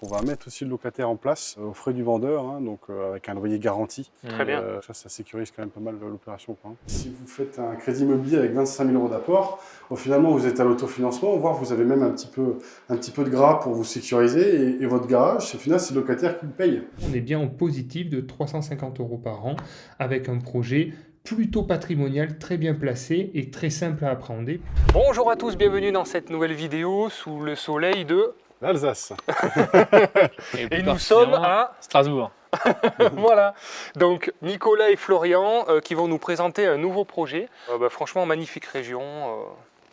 on va mettre aussi le locataire en place aux frais du vendeur, hein, donc avec un loyer garanti. Très bien. Ça sécurise quand même pas mal l'opération. Si vous faites un crédit immobilier avec 25 000 € d'apport, finalement vous êtes à l'autofinancement, voire vous avez même un petit peu de gras pour vous sécuriser et votre garage, au final c'est le locataire qui le paye. On est bien en positif de 350 € par an avec un projet plutôt patrimonial, très bien placé et très simple à appréhender. Bonjour à tous, bienvenue dans cette nouvelle vidéo sous le soleil de l'Alsace. Et nous sommes à Strasbourg. Voilà, donc Nicolas et Florian qui vont nous présenter un nouveau projet. Franchement, magnifique région.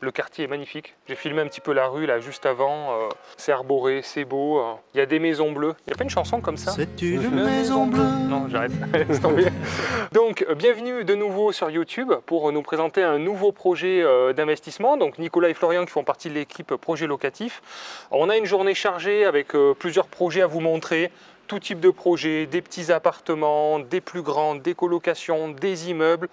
Le quartier est magnifique. J'ai filmé un petit peu la rue là juste avant. C'est arboré, c'est beau. Il y a des maisons bleues. Il n'y a pas une chanson comme ça? C'est une maison bleue. Non, j'arrête. Laisse tomber. Donc, bienvenue de nouveau sur YouTube pour nous présenter un nouveau projet d'investissement. Donc, Nicolas et Florian qui font partie de l'équipe projet locatif. On a une journée chargée avec plusieurs projets à vous montrer. Tout type de projets, des petits appartements, des plus grands, des colocations, des immeubles.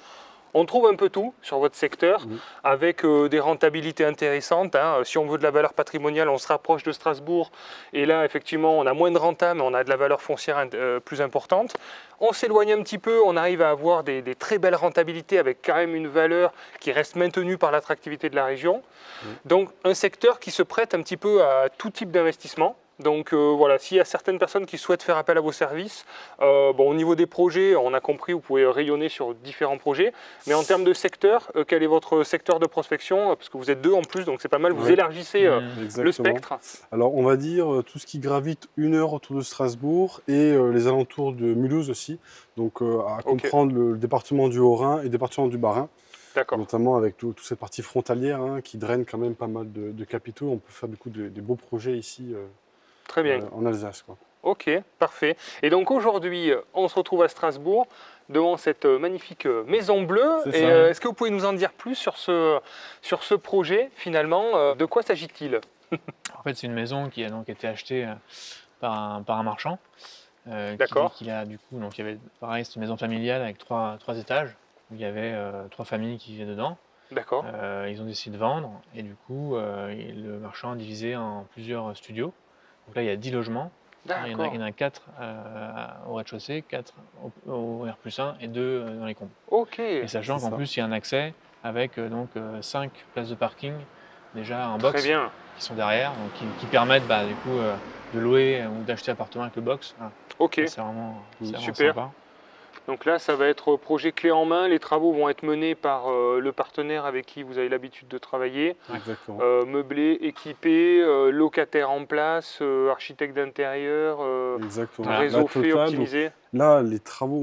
On trouve un peu tout sur votre secteur avec des rentabilités intéressantes. Hein. Si on veut de la valeur patrimoniale, on se rapproche de Strasbourg. Et là, effectivement, on a moins de renta, mais on a de la valeur foncière plus importante. On s'éloigne un petit peu, on arrive à avoir des très belles rentabilités avec quand même une valeur qui reste maintenue par l'attractivité de la région. Donc, un secteur qui se prête un petit peu à tout type d'investissement. Donc voilà, s'il y a certaines personnes qui souhaitent faire appel à vos services, au niveau des projets, on a compris, vous pouvez rayonner sur différents projets. Mais en termes de secteur, quel est votre secteur de prospection? Parce que vous êtes deux en plus, donc c'est pas mal, vous élargissez le spectre. Alors on va dire tout ce qui gravite 1 heure autour de Strasbourg et les alentours de Mulhouse aussi. Donc à comprendre le département du Haut-Rhin et le département du Bas-Rhin. Notamment avec toute cette partie frontalière qui draine quand même pas mal de capitaux. On peut faire du coup des beaux projets ici. Très bien. En Alsace. Ok, parfait. Et donc aujourd'hui, on se retrouve à Strasbourg devant cette magnifique maison bleue. Est-ce que vous pouvez nous en dire plus sur ce projet finalement? De quoi s'agit-il? En fait, c'est une maison qui a donc été achetée par un marchand. D'accord. Il y avait pareil, c'est une maison familiale avec trois étages. Où il y avait 3 familles qui vivaient dedans. D'accord. Ils ont décidé de vendre et du coup, le marchand a divisé en plusieurs studios. Donc là, il y a 10 logements. Il y en a 4 au rez-de-chaussée, 4 au R+1 et 2 dans les combles. Ok. Et sachant qu'en plus, il y a un accès avec 5 places de parking déjà en box qui sont derrière, donc qui permettent du coup, de louer ou d'acheter appartement avec le box. Voilà. Ok. C'est vraiment super. Sympa. Donc là, ça va être projet clé en main. Les travaux vont être menés par le partenaire avec qui vous avez l'habitude de travailler. Exactement. Meublé, équipé, locataire en place, architecte d'intérieur, réseau fait, optimisé. Là, les travaux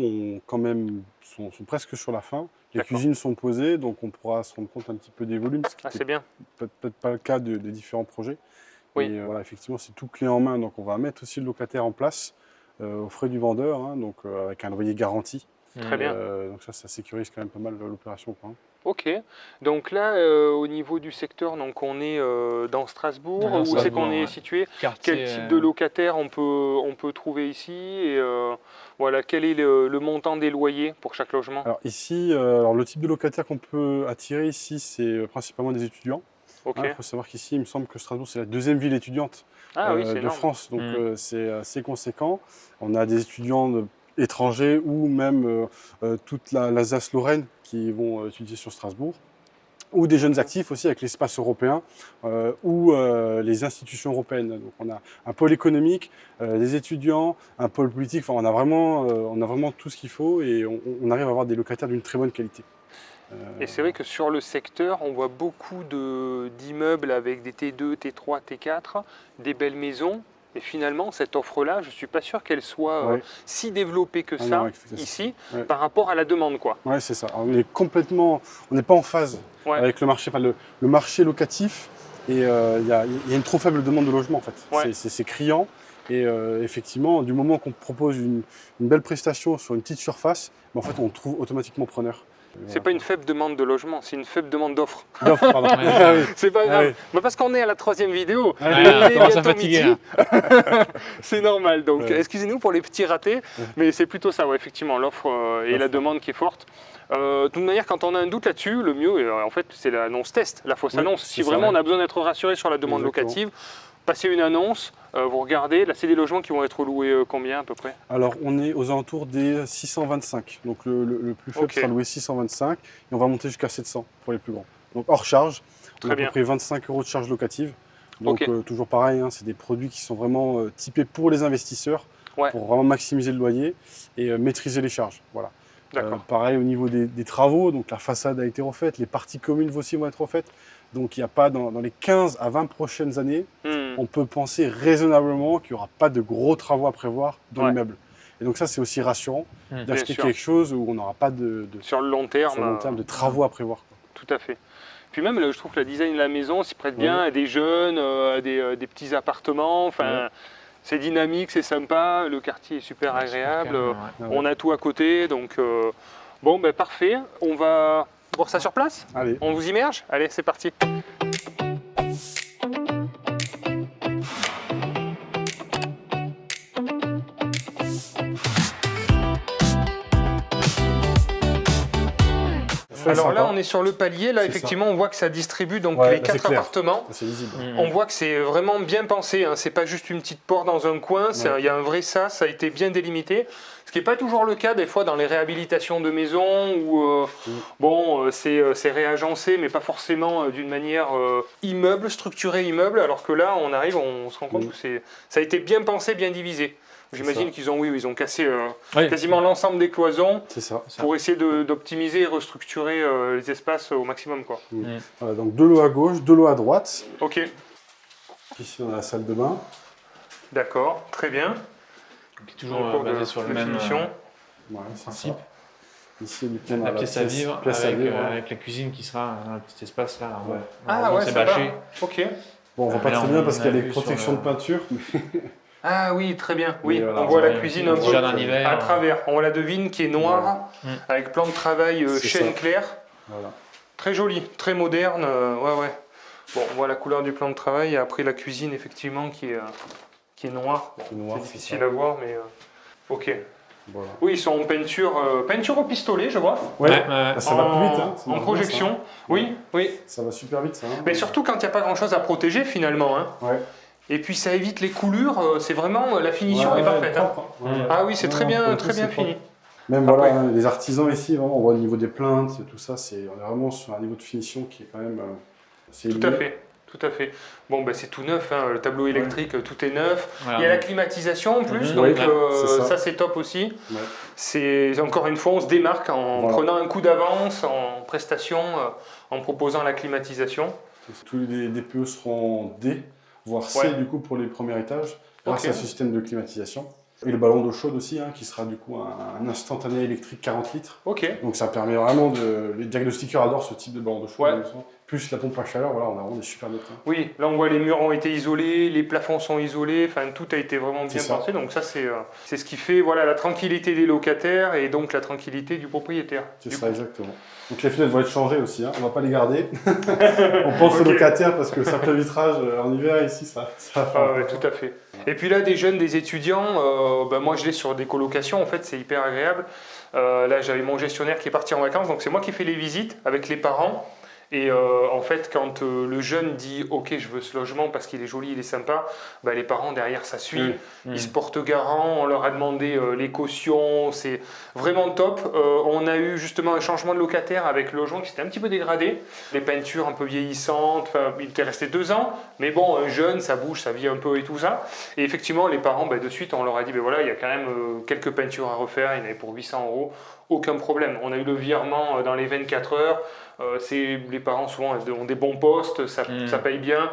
sont presque sur la fin. Les cuisines sont posées, donc on pourra se rendre compte un petit peu des volumes. C'est bien. Peut-être pas le cas des différents projets. Oui. Et voilà, effectivement, c'est tout clé en main. Donc on va mettre aussi le locataire en place. Aux frais du vendeur, donc avec un loyer garanti. Très bien. Donc ça sécurise quand même pas mal l'opération. Ok. Donc là, au niveau du secteur, donc on est dans Strasbourg. Où c'est qu'on est situé? Quel type de locataire on peut trouver ici? Et voilà, quel est le montant des loyers pour chaque logement? Alors ici, le type de locataire qu'on peut attirer ici, c'est principalement des étudiants. Il faut savoir qu'ici, il me semble que Strasbourg, c'est la 2e ville étudiante de France, donc c'est assez conséquent. On a des étudiants étrangers ou même toute l'Alsace-Lorraine qui vont étudier sur Strasbourg, ou des jeunes actifs aussi avec l'espace européen ou les institutions européennes. Donc on a un pôle économique, des étudiants, un pôle politique, enfin, on a vraiment tout ce qu'il faut et on arrive à avoir des locataires d'une très bonne qualité. Et c'est vrai que sur le secteur, on voit beaucoup d'immeubles avec des T2, T3, T4, des belles maisons. Et finalement, cette offre-là, je ne suis pas sûr qu'elle soit si développée que ici, par rapport à la demande. Oui, c'est ça. On n'est pas en phase avec le marché. Enfin, le marché locatif, et il y a une trop faible demande de logement en fait. C'est criant. Et effectivement, du moment qu'on propose une belle prestation sur une petite surface, en fait, on trouve automatiquement preneur. C'est pas une faible demande de logement, c'est une faible demande d'offre. D'offre, pardon. C'est pas grave. Parce qu'on est à la 3e vidéo. On commence à fatiguer. C'est normal. Donc, excusez-nous pour les petits ratés, mais c'est plutôt ça, effectivement, l'offre et la demande qui est forte. De toute manière, quand on a un doute là-dessus, le mieux, en fait, c'est l'annonce test, la fausse annonce. Si vraiment on a besoin d'être rassuré sur la demande locative, passer une annonce, vous regardez, là c'est des logements qui vont être loués combien à peu près? Alors on est aux alentours des 625, donc le plus faible sera loué 625 et on va monter jusqu'à 700 pour les plus grands. Donc hors charge, on a à peu près 25 € de charge locative. Donc toujours pareil, hein, c'est des produits qui sont vraiment typés pour les investisseurs, pour vraiment maximiser le loyer et maîtriser les charges. Voilà. Pareil au niveau des travaux, donc la façade a été refaite, les parties communes aussi vont être refaites. Donc il n'y a pas dans les 15 à 20 prochaines années, on peut penser raisonnablement qu'il n'y aura pas de gros travaux à prévoir dans l'immeuble. Et donc ça c'est aussi rassurant d'acheter quelque chose où on n'aura pas sur le long terme, de travaux à prévoir. Tout à fait. Puis même là, je trouve que le design de la maison s'y prête bien à des jeunes, à des petits appartements. Enfin, c'est dynamique, c'est sympa, le quartier est super agréable. On a tout à côté, donc bon, ben parfait. On va voir ça sur place. Allez. On vous immerge. Allez, c'est parti. Alors là, on est sur le palier. Là, effectivement, on voit que ça distribue donc les 4 appartements. C'est lisible. On voit que c'est vraiment bien pensé. Hein. C'est pas juste une petite porte dans un coin. Il y a un vrai sas. Ça a été bien délimité. Ce qui n'est pas toujours le cas des fois dans les réhabilitations de maisons où bon, c'est réagencé, mais pas forcément d'une manière immeuble, structuré immeuble. Alors que là, on arrive, on se rend compte que ça a été bien pensé, bien divisé. J'imagine qu'ils ont cassé quasiment l'ensemble des cloisons pour essayer d'optimiser et restructurer les espaces au maximum. Quoi. Voilà, donc 2 lots à gauche, 2 lots à droite. Ok. Ici on a la salle de bain. D'accord, très bien. Qui est toujours basé sur le même principe. Ici la pièce à vivre, avec la cuisine qui sera un petit espace là. C'est bâché. Ok. Bon, on voit pas très bien parce qu'il y a les protections de peinture. Ah oui, très bien. Oui, on voit la cuisine un peu à travers. On la devine qui est noire, avec plan de travail chêne clair. Voilà. Très joli, très moderne. Bon, on voit la couleur du plan de travail et après la cuisine effectivement qui est noire. C'est difficile à voir, mais ok. Voilà. Oui, ils sont en peinture au pistolet, je vois. Ça va plus vite. Hein. En projection. Ça. Oui. Ça va super vite, ça. Hein. Mais surtout quand il n'y a pas grand-chose à protéger finalement. Hein. Et puis ça évite les coulures, c'est vraiment, la finition est parfaite. Ah oui, c'est très bien fini. Même voilà, les artisans ici, vraiment, on voit au niveau des plaintes, tout ça, on est vraiment sur un niveau de finition qui est quand même assez élevé. Tout à fait. Bon, ben, c'est tout neuf, hein. Le tableau électrique, tout est neuf. Il y a la climatisation en plus, donc ça c'est top aussi. C'est encore une fois, on se démarque en prenant un coup d'avance, en prestation, en proposant la climatisation. Tous les DPE seront D, voire C du coup pour les premiers étages, grâce à ce système de climatisation. Et le ballon d'eau chaude aussi, hein, qui sera du coup un instantané électrique 40 litres. Donc ça permet vraiment les diagnostiqueurs adorent ce type de ballon d'eau chaude. Plus la pompe à chaleur, voilà, on a vraiment des super notes. Oui, là on voit les murs ont été isolés, les plafonds sont isolés, enfin tout a été vraiment bien pensé. Donc ça c'est ce qui fait la tranquillité des locataires et donc la tranquillité du propriétaire. C'est ça, exactement. Donc les fenêtres vont être changées aussi, hein. On ne va pas les garder. On pense aux locataires parce que le simple vitrage en hiver ici, ça va faire. Tout à fait. Et puis là, des jeunes, des étudiants, moi je l'ai sur des colocations, en fait c'est hyper agréable. Là j'avais mon gestionnaire qui est parti en vacances, donc c'est moi qui fais les visites avec les parents. Et en fait, quand le jeune dit « Ok, je veux ce logement parce qu'il est joli, il est sympa », les parents derrière ça suit, ils se portent garant, on leur a demandé les cautions, c'est vraiment top. On a eu justement un changement de locataire avec le logement qui s'était un petit peu dégradé, les peintures un peu vieillissantes, il était resté 2 ans, mais bon, un jeune, ça bouge, ça vit un peu et tout ça. Et effectivement, les parents, de suite, on leur a dit « il y a quand même quelques peintures à refaire, il y en avait pour 800 €, aucun problème ». On a eu le virement dans les 24 heures. Les parents souvent ont des bons postes, ça paye bien.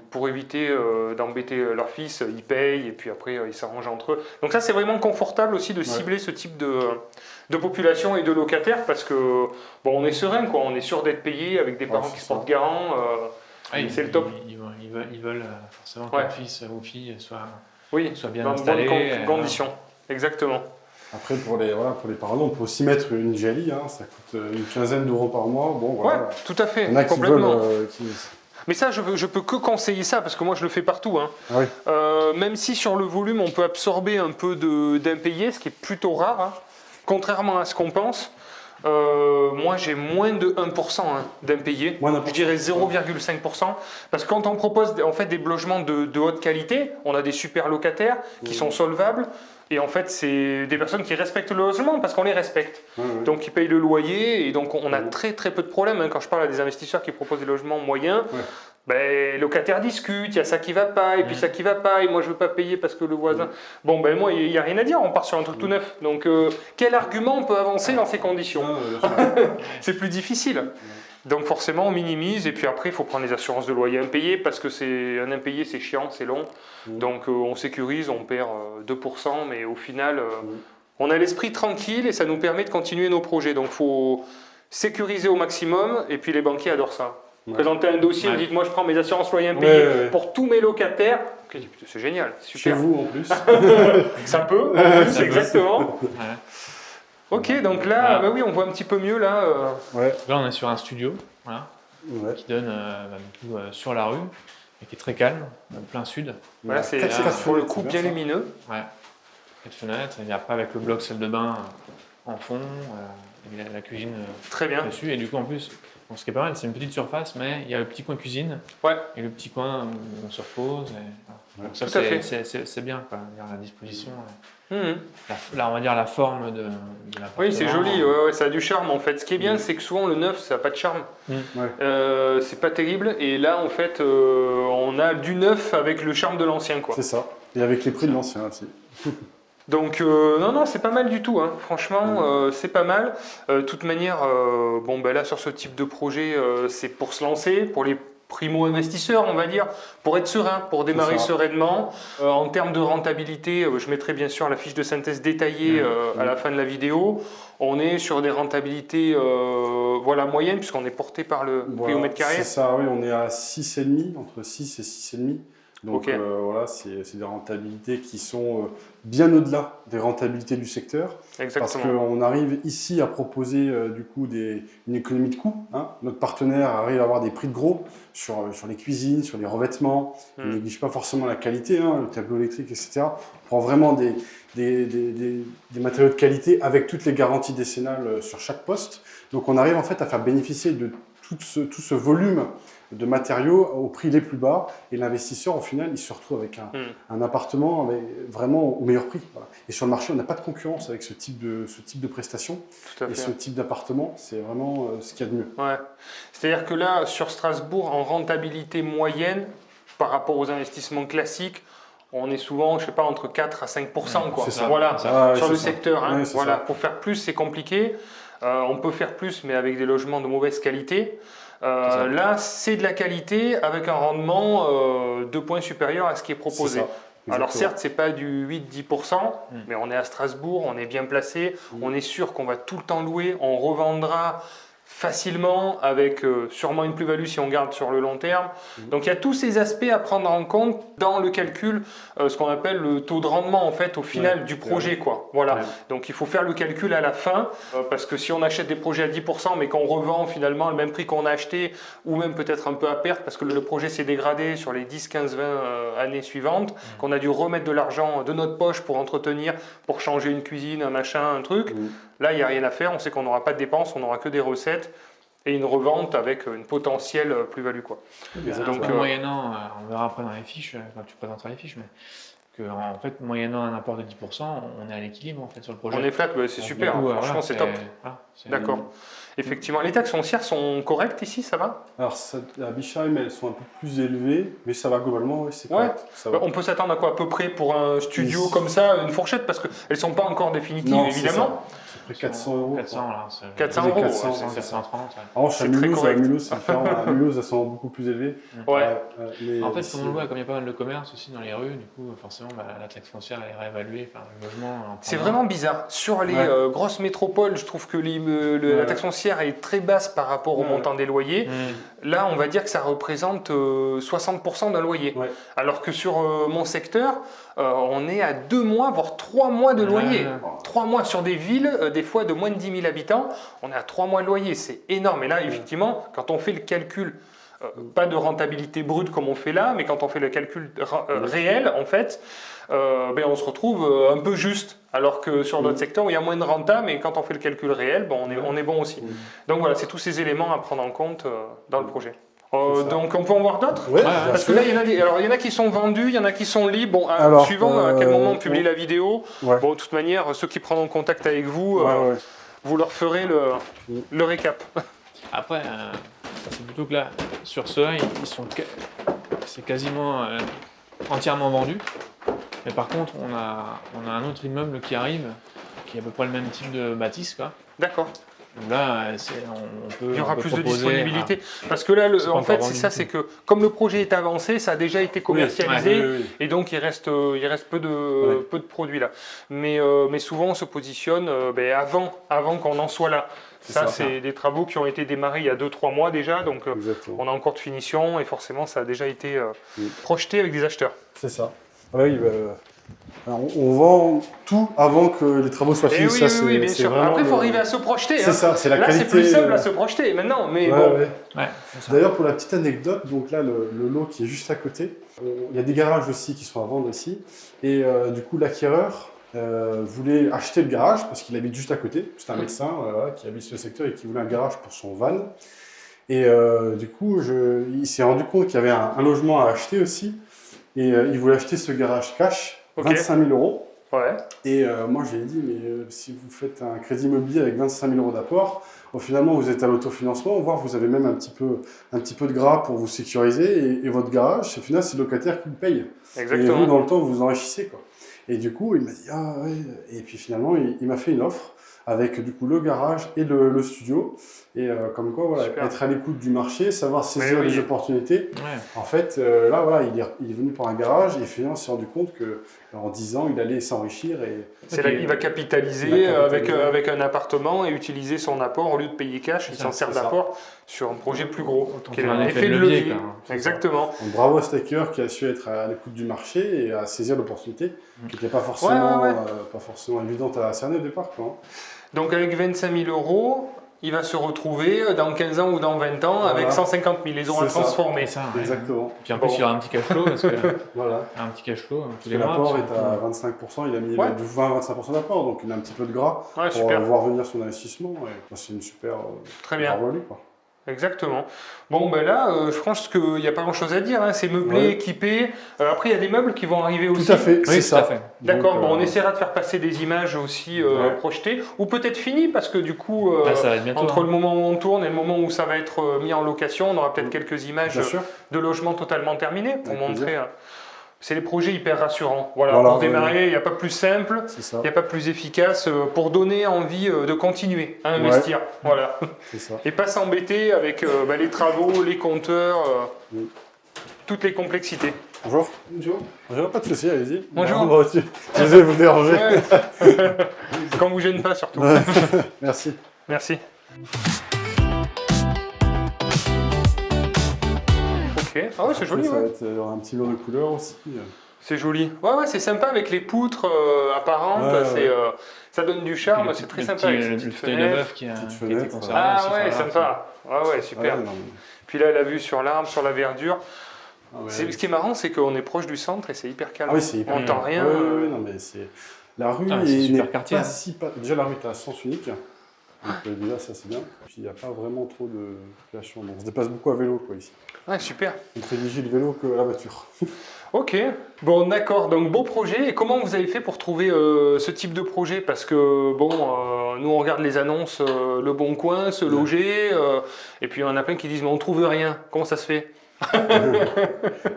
Pour éviter d'embêter leur fils, ils payent et puis après ils s'arrangent entre eux. Donc ça c'est vraiment confortable aussi de cibler ce type de population et de locataires parce que on est serein, quoi. On est sûr d'être payé avec des parents qui se portent garant. C'est le top. Ils veulent forcément que leur fils ou fille soit bien dans installé. Dans de bonnes conditions, exactement. Après, pour les parents, on peut aussi mettre une GLI, hein, ça coûte une quinzaine d'euros par mois. Bon, voilà. Tout à fait, il y en a complètement. Qui veulent, Mais ça, je peux que conseiller ça, parce que moi je le fais partout. Hein. Même si sur le volume, on peut absorber un peu d'impayés, ce qui est plutôt rare, hein, contrairement à ce qu'on pense. Moi, j'ai moins de 1% d'impayés. Je dirais 0,5%. Parce que quand on propose en fait, des logements de haute qualité, on a des super locataires qui sont solvables. Et en fait, c'est des personnes qui respectent le logement parce qu'on les respecte. Donc, ils payent le loyer. Et donc, on a très très peu de problèmes. Quand je parle à des investisseurs qui proposent des logements moyens, les locataires discutent, il y a ça qui ne va pas, et puis ça qui ne va pas, et moi je ne veux pas payer parce que le voisin... Bon, moi, il n'y a rien à dire, on part sur un truc tout neuf. Donc, quel argument on peut avancer dans ces conditions? C'est plus difficile. Donc forcément, on minimise, et puis après, il faut prendre les assurances de loyer impayées, parce que un impayé, c'est chiant, c'est long. Donc on sécurise, on perd 2%, mais au final, on a l'esprit tranquille, et ça nous permet de continuer nos projets. Donc il faut sécuriser au maximum, et puis les banquiers adorent ça. Présenter un dossier, dites moi je prends mes assurances loyers impayés pour tous mes locataires. C'est génial, super. Chez vous en plus. Ça peut, en plus, exactement. Ok, donc là, oui, on voit un petit peu mieux là. Là, on est sur un studio, qui donne sur la rue, et qui est très calme, plein sud. Voilà, c'est pour le coup bien lumineux. 4 fenêtres, et après avec le bloc salle de bain en fond, la cuisine très bien dessus, et du coup en plus. Bon, ce qui est pas mal, c'est une petite surface, mais il y a le petit coin cuisine et le petit coin où on se repose. Donc ça, c'est bien, quoi. La disposition. Là, on va dire la forme de l'appartement. Oui, c'est joli, ça a du charme en fait. Ce qui est bien, c'est que souvent le neuf, ça n'a pas de charme. C'est pas terrible. Et là, en fait, on a du neuf avec le charme de l'ancien. C'est ça. Et avec les prix de l'ancien aussi. Donc non, c'est pas mal du tout, franchement, c'est pas mal. De toute manière, là sur ce type de projet, c'est pour se lancer, pour les primo-investisseurs, on va dire, pour être serein, pour démarrer sereinement. En termes de rentabilité, je mettrai bien sûr la fiche de synthèse détaillée à la fin de la vidéo. On est sur des rentabilités moyennes, puisqu'on est porté par le prix au mètre carré. C'est ça, oui, on est à 6,5, entre 6 et 6,5. Donc c'est des rentabilités qui sont bien au-delà des rentabilités du secteur. Exactement. Parce qu'on arrive ici à proposer du coup une économie de coût. Notre partenaire arrive à avoir des prix de gros sur les cuisines, sur les revêtements. Il ne néglige pas forcément la qualité, le tableau électrique, etc. On prend vraiment des matériaux de qualité avec toutes les garanties décennales sur chaque poste. Donc on arrive en fait à faire bénéficier de tout ce volume de matériaux au prix les plus bas, et l'investisseur au final il se retrouve avec un appartement vraiment au meilleur prix. Voilà. Et sur le marché on n'a pas de concurrence avec ce type de prestations et ce type d'appartement, c'est vraiment ce qu'il y a de mieux. C'est-à-dire que là sur Strasbourg en rentabilité moyenne par rapport aux investissements classiques, on est souvent, je sais pas, entre 4 à 5%. Quoi. Sur le secteur. Pour faire plus c'est compliqué, on peut faire plus mais avec des logements de mauvaise qualité. Là, c'est de la qualité avec un rendement 2 points supérieur à ce qui est proposé. Alors certes, ce n'est pas du 8-10%, mais on est à Strasbourg, on est bien placé, on est sûr qu'on va tout le temps louer, on revendra facilement avec sûrement une plus-value si on garde sur le long terme. Donc il y a tous ces aspects à prendre en compte dans le calcul, ce qu'on appelle le taux de rendement en fait au final du projet. Donc il faut faire le calcul à la fin, parce que si on achète des projets à 10% mais qu'on revend finalement le même prix qu'on a acheté, ou même peut-être un peu à perte parce que le projet s'est dégradé sur les 10, 15, 20 années suivantes, qu'on a dû remettre de l'argent de notre poche pour entretenir, pour changer une cuisine, un machin, un truc, là il n'y a rien à faire, on sait qu'on n'aura pas de dépenses, on n'aura que des recettes et une revente avec une potentielle plus-value. Donc moyennant, on verra après dans les fiches, quand tu présenteras les fiches, mais en fait, moyennant un apport de 10%, on est à l'équilibre en fait, sur le projet. On est flat, c'est super, franchement c'est top. D'accord. Effectivement, les taxes foncières sont correctes ici, ça va? Alors à Bischheim, elles sont un peu plus élevées, mais ça va globalement, c'est correct. On peut s'attendre à quoi à peu près pour un studio comme ça, une fourchette, parce qu'elles ne sont pas encore définitives évidemment. C'est 400 euros. 400 là. 400 euros. 430. En revanche, à Mulhouse, c'est différent. À Mulhouse, elles sont beaucoup plus élevées. En fait, comme on le voit, comme il y a pas mal de commerce aussi dans les rues, du coup, forcément, la taxe foncière elle est réévaluée. Le logement. C'est vraiment bizarre. Sur les grosses métropoles, je trouve que la taxe foncière est très basse par rapport au montant des loyers. Là, on va dire que ça représente 60% d'un loyer. Alors que sur mon secteur, on est à 2 mois, voire 3 mois de loyer. 3 mois sur des villes, des fois de moins de 10 000 habitants, on est à 3 mois de loyer. C'est énorme. Et là, effectivement, quand on fait le calcul pas de rentabilité brute comme on fait là, mais quand on fait le calcul réel, en fait, on se retrouve un peu juste. Alors que sur d'autres secteurs où il y a moins de renta, mais quand on fait le calcul réel, on est bon aussi. Donc voilà, c'est tous ces éléments à prendre en compte dans le projet. Donc on peut en voir d'autres, parce que là il y en a qui sont vendus, il y en a qui sont libres. Bon, alors, suivant à quel moment on publie la vidéo. Bon, de toute manière, ceux qui prendront contact avec vous, vous leur ferez le récap. Après, c'est plutôt que là, sur ceux-là, c'est quasiment entièrement vendu. Mais par contre, on a un autre immeuble qui arrive, qui est à peu près le même type de bâtisse, quoi. D'accord. Là, il y aura plus de disponibilité. Parce que là, en fait, c'est ça, c'est que comme le projet est avancé, ça a déjà été commercialisé, et donc il reste peu de produits là. Mais souvent, on se positionne avant qu'on en soit là. Ça, c'est des travaux qui ont été démarrés il y a 2-3 mois déjà, donc on a encore de finition, et forcément, ça a déjà été projeté avec des acheteurs. C'est ça. Oui, alors, on vend tout avant que les travaux soient finis. Oui, bien sûr. Après, il faut arriver à se projeter. C'est ça, c'est la qualité. Là, c'est plus simple à se projeter maintenant, mais bon. D'ailleurs, pour la petite anecdote, donc là, le lot qui est juste à côté, il y a des garages aussi qui sont à vendre ici. Et du coup, l'acquéreur voulait acheter le garage parce qu'il habite juste à côté. C'est un médecin qui habite sur le secteur et qui voulait un garage pour son van. Et du coup, il s'est rendu compte qu'il y avait un logement à acheter aussi. Et il voulait acheter ce garage cash, 25 000 €. Ouais. Et moi, je lui ai dit, mais si vous faites un crédit immobilier avec 25 000 € d'apport, finalement, vous êtes à l'autofinancement, voire vous avez même un petit peu de gras pour vous sécuriser. Et votre garage, au final, c'est le locataire qui le paye. Exactement. Et vous, dans le temps, vous vous enrichissez, quoi. Et du coup, il m'a dit, ah ouais. Et puis finalement, il m'a fait une offre avec du coup le garage et le studio. Et comme quoi, voilà, être à l'écoute du marché, savoir saisir les opportunités. Ouais. En fait, là, voilà, il est venu pour un garage et finalement, il s'est rendu compte qu'en 10 ans, il allait s'enrichir. C'est là qu'il va capitaliser avec un appartement et utiliser son apport au lieu de payer cash. Il s'en sert d'apport sur un projet plus gros. Qui est un effet de levier. Exactement. Donc, bravo à Staker qui a su être à l'écoute du marché et à saisir l'opportunité qui n'était pas forcément évidente à cerner au départ, quoi. Donc avec 25 000 €, il va se retrouver dans 15 ans ou dans 20 ans avec 150 000 € à transformer. Exactement. Puis en plus, il y aura un petit cash flow. Parce que un petit cash flow. L'apport est à 25%, il a mis du 20-25% d'apport, donc il a un petit peu de gras pour voir venir son investissement. C'est une super value, quoi. Exactement. Bon, ben là, je pense qu'il n'y a pas grand-chose à dire. Hein. C'est meublé, équipé. Après, il y a des meubles qui vont arriver aussi. Tout à fait, c'est ça. D'accord, on essaiera de faire passer des images aussi projetées, ou peut-être finies, parce que du coup, ça va être bientôt, entre le moment où on tourne et le moment où ça va être mis en location, on aura peut-être quelques images de logements totalement terminés pour montrer... C'est des projets hyper rassurants. Voilà, pour démarrer, il n'y a pas plus simple, il n'y a pas plus efficace pour donner envie de continuer à investir. Voilà. Et pas s'embêter avec les travaux, les compteurs, toutes les complexités. Bonjour. Bonjour, pas de souci, allez-y. Bonjour. Je vais vous déranger. Quand vous gêne pas surtout. Merci. Merci. Ah ouais, c'est joli. Il y aura un petit lot de couleurs aussi. C'est joli. Ouais, c'est sympa avec les poutres apparentes. Ça donne du charme. C'est très sympa. Le fauteuil de meuf qui a été conservé. Ah ouais, sympa. Ouais, super. Puis là, la vue sur l'arbre, sur la verdure. Ce qui est marrant, c'est qu'on est proche du centre et c'est hyper calme. Ah oui, c'est hyper calme. On n'entend rien. Non, mais c'est... La rue est super quartier. Déjà, la rue est à sens unique. Donc déjà, ça c'est bien. Puis il n'y a pas vraiment trop de circulation. On se déplace beaucoup à vélo, quoi, ici. Ah, super. On privilégie le vélo que la voiture. Ok, bon d'accord, donc beau projet. Et comment vous avez fait pour trouver ce type de projet? Parce que nous on regarde les annonces, Le Bon Coin, Se Loger, et puis il y en a plein qui disent mais on trouve rien. Comment ça se fait?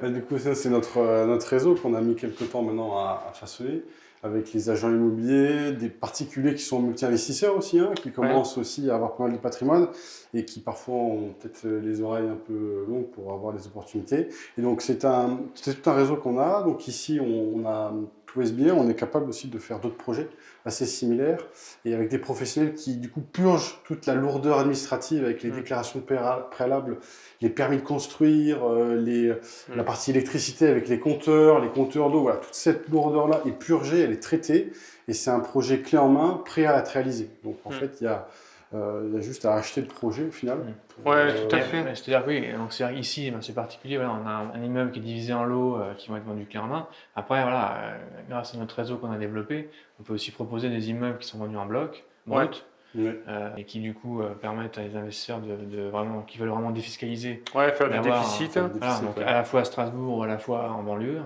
Du coup ça c'est notre réseau qu'on a mis quelques temps maintenant à façonner, avec les agents immobiliers, des particuliers qui sont multi-investisseurs aussi, qui commencent aussi à avoir pas mal de patrimoine et qui parfois ont peut-être les oreilles un peu longues pour avoir des opportunités. Et donc c'est tout un réseau qu'on a. Donc ici on a tout ce bien, on est capable aussi de faire d'autres projets assez similaires et avec des professionnels qui du coup purgent toute la lourdeur administrative avec les déclarations préalables, les permis de construire, la partie électricité avec les compteurs d'eau, voilà, toute cette lourdeur-là est purgée, elle est traitée et c'est un projet clé en main, prêt à être réalisé. Donc en fait, il y a Il y a juste à acheter le projet au final. Ouais, tout à fait. C'est-à-dire oui, donc c'est ici, c'est particulier, voilà, on a un immeuble qui est divisé en lots qui vont être vendus clé en main. Après, voilà, grâce à notre réseau qu'on a développé, on peut aussi proposer des immeubles qui sont vendus en bloc, brut, et qui du coup permettent à les investisseurs qui veulent vraiment défiscaliser. Ouais, faire du déficit. Voilà, donc à la fois à Strasbourg, à la fois en banlieue,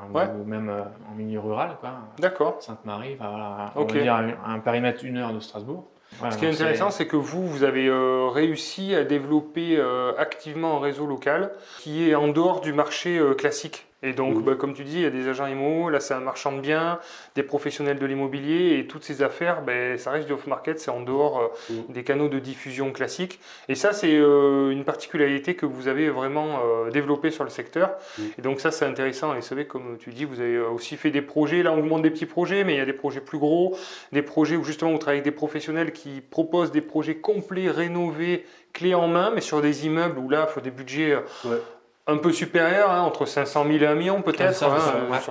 ou même en milieu rural, quoi. D'accord. Sainte-Marie, voilà, on va dire un périmètre 1 heure de Strasbourg. Voilà, ce qui est intéressant, c'est que vous avez réussi à développer activement un réseau local qui est en dehors du marché classique. Et donc, comme tu dis, il y a des agents IMO, là c'est un marchand de biens, des professionnels de l'immobilier, et toutes ces affaires, ça reste du off-market, c'est en dehors des canaux de diffusion classiques. Et ça, c'est une particularité que vous avez vraiment développée sur le secteur. Et donc ça, c'est intéressant. Et vous savez, comme tu dis, vous avez aussi fait des projets, là on vous montre des petits projets, mais il y a des projets plus gros, des projets où justement vous travaillez avec des professionnels qui proposent des projets complets, rénovés, clés en main, mais sur des immeubles où là, il faut des budgets... un peu supérieur, entre 500 000 et 1 million peut-être.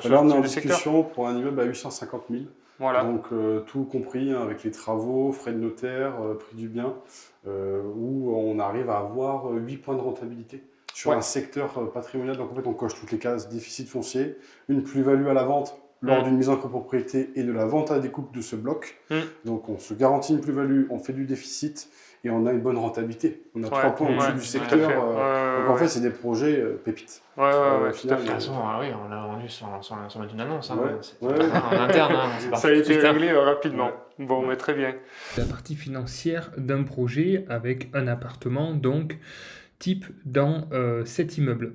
Là, on est en discussion pour un immeuble à 850 000. Voilà. Donc, tout compris avec les travaux, frais de notaire, prix du bien, où on arrive à avoir 8 points de rentabilité sur un secteur patrimonial. Donc, en fait, on coche toutes les cases, déficit foncier, une plus-value à la vente lors d'une mise en copropriété et de la vente à découpe de ce bloc. Donc, on se garantit une plus-value, on fait du déficit. Et on a une bonne rentabilité. On a 3 points au-dessus du secteur. Donc en fait, c'est des projets pépites. De toute façon, on l'a vendu sans mettre une annonce. En interne. Ça a été réglé rapidement. Bon, mais très bien. La partie financière d'un projet avec un appartement, donc type dans cet immeuble.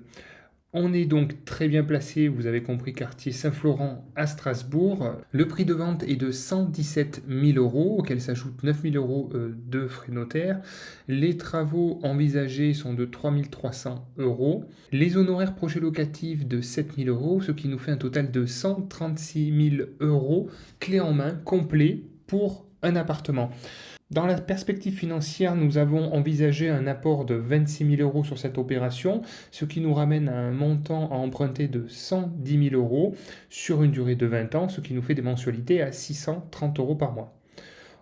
On est donc très bien placé, vous avez compris, quartier Saint-Florent à Strasbourg. Le prix de vente est de 117 000 €, auquel s'ajoutent 9 000 € de frais notaires. Les travaux envisagés sont de 3 300 €. Les honoraires projets locatifs de 7 000 €, ce qui nous fait un total de 136 000 € clé en main complet pour un appartement. Dans la perspective financière, nous avons envisagé un apport de 26 000 € sur cette opération, ce qui nous ramène à un montant à emprunter de 110 000 € sur une durée de 20 ans, ce qui nous fait des mensualités à 630 € par mois.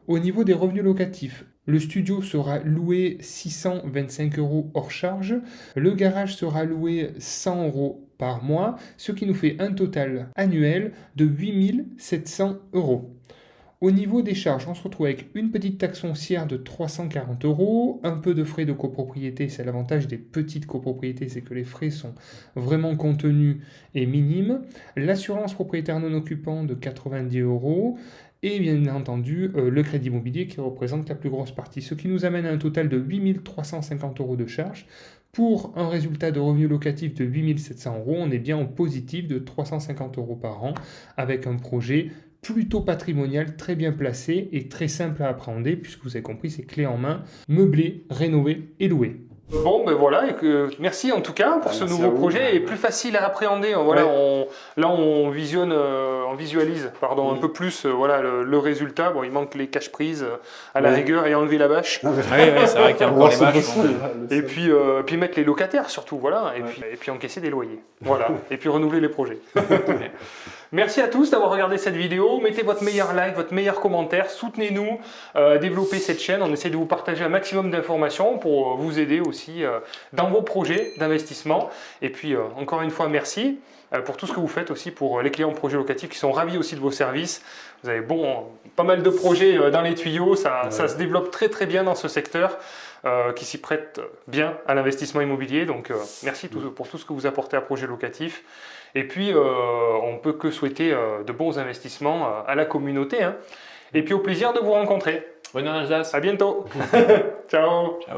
Au niveau des revenus locatifs, le studio sera loué 625 € hors charge, le garage sera loué 100 € par mois, ce qui nous fait un total annuel de 8 700 €. Au niveau des charges, on se retrouve avec une petite taxe foncière de 340 €, un peu de frais de copropriété. C'est l'avantage des petites copropriétés, c'est que les frais sont vraiment contenus et minimes. L'assurance propriétaire non occupant de 90 € et bien entendu le crédit immobilier qui représente la plus grosse partie. Ce qui nous amène à un total de 8 350 € de charges. Pour un résultat de revenu locatif de 8 700 €, on est bien au positif de 350 € par an avec un projet plutôt patrimonial, très bien placé et très simple à appréhender puisque vous avez compris, c'est clé en main, meublé, rénové et loué. Bon, voilà, merci en tout cas pour ce nouveau projet et plus facile à appréhender. Voilà, on visualise un peu plus le résultat. Bon, il manque les caches prises à la rigueur et enlever la bâche. Oui, c'est vrai qu'il y a encore les bâches. Et puis mettre les locataires surtout, et puis encaisser des loyers. Voilà, et puis renouveler les projets. Merci à tous d'avoir regardé cette vidéo. Mettez votre meilleur like, votre meilleur commentaire. Soutenez-nous, développez cette chaîne. On essaie de vous partager un maximum d'informations pour vous aider aussi dans vos projets d'investissement. Et puis, encore une fois, merci pour tout ce que vous faites aussi pour les clients de projets locatifs qui sont ravis aussi de vos services. Vous avez pas mal de projets dans les tuyaux. Ça se développe très très bien dans ce secteur. Qui s'y prête bien à l'investissement immobilier. Donc merci pour tout ce que vous apportez à Projet Locatif. Et puis on ne peut que souhaiter de bons investissements à la communauté. Et puis au plaisir de vous rencontrer. Bonne Alsace. À bientôt. Ciao. Ciao.